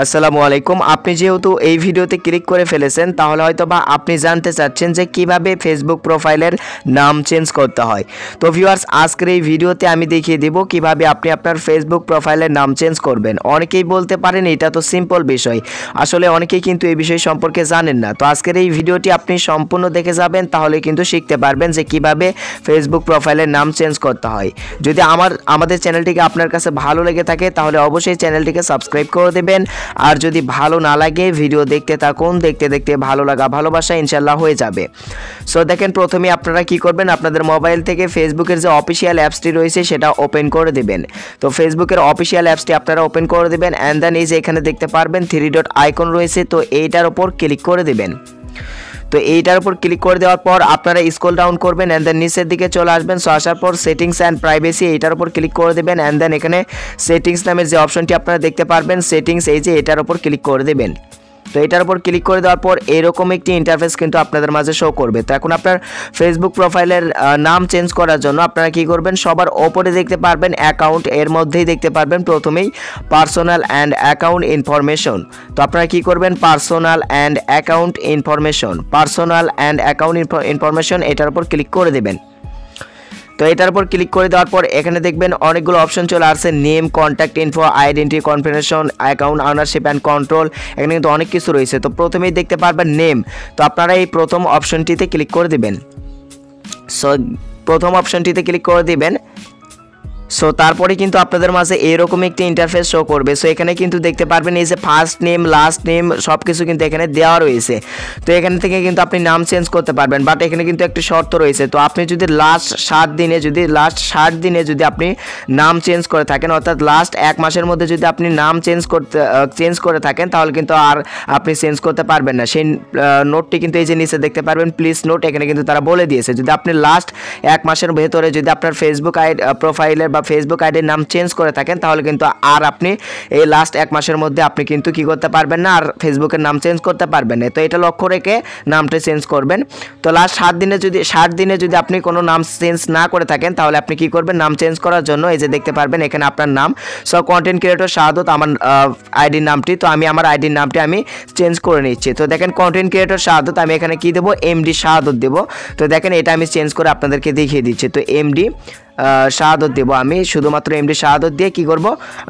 আসসালামু আলাইকুম। আপনি যেহেতু এই ভিডিওতে ক্লিক করে ফেলেছেন তাহলে হয়তো বা আপনি জানতে চাচ্ছেন যে কিভাবে ফেসবুক প্রোফাইলের নাম চেঞ্জ করতে হয়। তো ভিউয়ার্স, আজকের এই ভিডিওতে আমি দেখিয়ে দেব কিভাবে আপনি আপনার ফেসবুক প্রোফাইলের নাম চেঞ্জ করবেন। অনেকেই বলতে পারেন এটা তো সিম্পল বিষয়, আসলে অনেকেই কিন্তু এই বিষয় সম্পর্কে জানেন না। তো আজকের এই ভিডিওটি আপনি সম্পূর্ণ দেখে যাবেন, তাহলে কিন্তু শিখতে পারবেন যে কিভাবে ফেসবুক প্রোফাইলের নাম চেঞ্জ করতে হয়। যদি আমাদের চ্যানেলটিকে আপনার কাছে ভালো লেগে থাকে তাহলে অবশ্যই চ্যানেলটিকে সাবস্ক্রাইব করে দেবেন। আর যদি ভালো না লাগে ভিডিও দেখতে থাকুন, দেখতে দেখতে ভালো লাগা ভালোবাসা ইনশাল্লাহ হয়ে যাবে। সো দেখেন, প্রথমে আপনারা কি করবেন, আপনাদের মোবাইল থেকে ফেসবুকের যে অফিসিয়াল অ্যাপসটি রয়েছে সেটা ওপেন করে দেবেন। তো ফেসবুকের অফিসিয়াল অ্যাপসটি আপনারা ওপেন করে দেবেন অ্যান্ড দেন এই যে এখানে দেখতে পারবেন 3 ডট আইকন রয়েছে, তো এইটার উপর ক্লিক করে দেবেন। তো এইটার উপর ক্লিক করে দেওয়ার পর আপনারা স্ক্রল ডাউন করবেন অ্যান্ড দেন নিচের দিকে চলে আসবেন। সো আসার পর সেটিংস অ্যান্ড প্রাইভেসি এইটার উপর ক্লিক করে দেবেন অ্যান্ড দেন এখানে সেটিংস নামের যে অপশনটি আপনারা দেখতে পারবেন সেটিংস, এই যে এটার উপর ক্লিক করে দেবেন। তো এটার উপর ক্লিক করে দেওয়ার পর এরকম একটি ইন্টারফেস কিন্তু আপনাদের মাঝে শো করবে। তো এখন আপনার ফেসবুক প্রোফাইলের নাম চেঞ্জ করার জন্য আপনারা কি করবেন, সবার ওপরে দেখতে পারবেন অ্যাকাউন্ট, এর মধ্যেই দেখতে পারবেন প্রথমেই পার্সোনাল অ্যান্ড অ্যাকাউন্ট ইনফরমেশন। তো আপনারা কি করবেন, পার্সোনাল অ্যান্ড অ্যাকাউন্ট ইনফরমেশন এটার উপর ক্লিক করে দেবেন। তো এটার উপর ক্লিক করে দেওয়ার পর এখানে দেখবেন অনেকগুলো অপশন চলে আসছে, name, contact info, identity confirmation, account ownership and control, এখানে কিন্তু অনেক কিছু রয়েছে। তো প্রথমেই দেখতে পারবেন নেম, তো আপনারা এই প্রথম অপশনটিতে ক্লিক করে দিবেন। সো প্রথম অপশনটিতে ক্লিক করে দিবেন। সো তারপরে কিন্তু আপনাদের মাঝে এরকম একটি ইন্টারফেস শো করবে। সো এখানে কিন্তু দেখতে পারবেন এই যে ফার্স্ট নেম, লাস্ট নেম সব কিছু কিন্তু এখানে দেওয়া রয়েছে। তো এখান থেকে কিন্তু আপনি নাম চেঞ্জ করতে পারবেন, বাট এখানে কিন্তু একটি শর্ত রয়েছে। তো আপনি যদি লাস্ট 7 দিনে যদি আপনি নাম চেঞ্জ করে থাকেন, অর্থাৎ লাস্ট 1 মাসের মধ্যে যদি আপনি নাম চেঞ্জ করে থাকেন তাহলে কিন্তু আর আপনি চেঞ্জ করতে পারবেন না। সেই নোটটি কিন্তু এই যে নিচে দেখতে পারবেন প্লিজ নোট, এখানে কিন্তু তারা বলে দিয়েছে যদি আপনি লাস্ট 1 মাসের ভেতরে যদি আপনার ফেসবুক প্রোফাইলের বা ফেসবুক আইডির নাম চেঞ্জ করে থাকেন তাহলে কিন্তু আর আপনি এই লাস্ট 1 মাসের মধ্যে আপনি কিন্তু কি করতে পারবেন না, আর ফেসবুকের নাম চেঞ্জ করতে পারবেন না। তো এটা লক্ষ্য রেখে নামটা চেঞ্জ করবেন। তো লাস্ট 60 দিনে যদি আপনি কোনো নাম চেঞ্জ না করে থাকেন তাহলে আপনি কি করবেন, নাম চেঞ্জ করার জন্য এই যে দেখতে পারবেন এখানে আপনার নাম। সো কন্টেন্ট ক্রিয়েটর শাহাদত আমার আইডির নামটি, তো আমি আমার আইডির নামটি আমি চেঞ্জ করে নিচ্ছি। তো দেখেন কন্টেন্ট ক্রিয়েটর শাহাদত, আমি এখানে কি দেবো, এমডি শাহাদত দেবো। তো দেখেন এটা আমি চেঞ্জ করে আপনাদেরকে দেখিয়ে দিচ্ছি। তো এমডি শাহাদত দেবো, আমি শুধুমাত্র এমডি শাহাদত দিয়ে কি করব,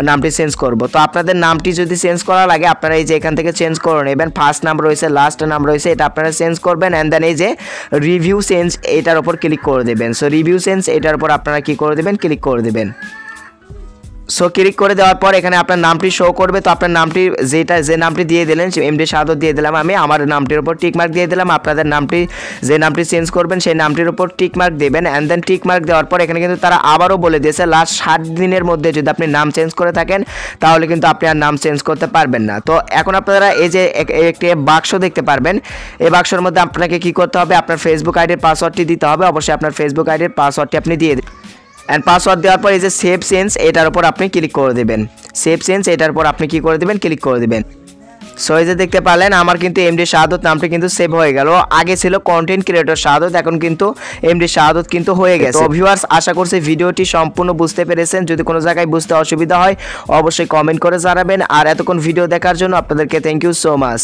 নামটি চেঞ্জ করব। তো আপনাদের নামটি যদি চেঞ্জ করা লাগে আপনারা এই যে এখান থেকে চেঞ্জ করে নেবেন। ফার্স্ট নাম রয়েছে, লাস্ট নাম রয়েছে, এটা আপনারা চেঞ্জ করবেন অ্যান্ড দেন এই যে রিভিউ চেঞ্জ এটার উপর ক্লিক করে দেবেন। সো রিভিউ চেঞ্জ এটার উপর আপনারা কি করে দেবেন, ক্লিক করে দেবেন। সো ক্লিক করে দেওয়ার পর এখানে আপনার নামটি শো করবে। তো আপনার নামটি যে নামটি দিয়ে দিলেন এমডি শাহাদত দিয়ে দিলাম, আমি আমার নামটির উপর টিক মার্ক দিয়ে দিলাম। আপনাদের নামটি যে নামটি চেঞ্জ করবেন সেই নামটির উপর টিক মার্ক দেবেন অ্যান্ড দেন টিক মার্ক দেওয়ার পর এখানে কিন্তু তারা আবারও বলে দিয়েছে লাস্ট 60 দিনের মধ্যে যদি আপনি নাম চেঞ্জ করে থাকেন তাহলে কিন্তু আপনি আর নাম চেঞ্জ করতে পারবেন না। তো এখন আপনারা এই যে একটি বাক্স দেখতে পারবেন, এই বাক্সের মধ্যে আপনাকে কি করতে হবে, আপনার ফেসবুক আইডির পাসওয়ার্ডটি দিতে হবে। অবশ্যই আপনার ফেসবুক আইডির পাসওয়ার্ডটি আপনি দিয়ে দিন অ্যান্ড পাসওয়ার্ড দেওয়ার পর এই যে সেভ চেঞ্জ এটার উপর আপনি ক্লিক করে দেবেন। সেভ চেঞ্জ এটার উপর আপনি কি করে দেবেন, ক্লিক করে দেবেন। সো এই যে দেখতে পারলেন আমার কিন্তু এমডি শাহাদত নামটি কিন্তু সেভ হয়ে গেল। আগে ছিল কন্টেন্ট ক্রিয়েটর শাহাদত, এখন কিন্তু এমডি শাহাদত কিন্তু হয়ে গেছে। তো ভিউয়ার্স, আশা করছি ভিডিওটি সম্পূর্ণ বুঝতে পেরেছেন। যদি কোনো জায়গায় বুঝতে অসুবিধা হয় অবশ্যই কমেন্ট করে জানাবেন। আর এতক্ষণ ভিডিও দেখার জন্য আপনাদেরকে থ্যাংক ইউ সো মাচ।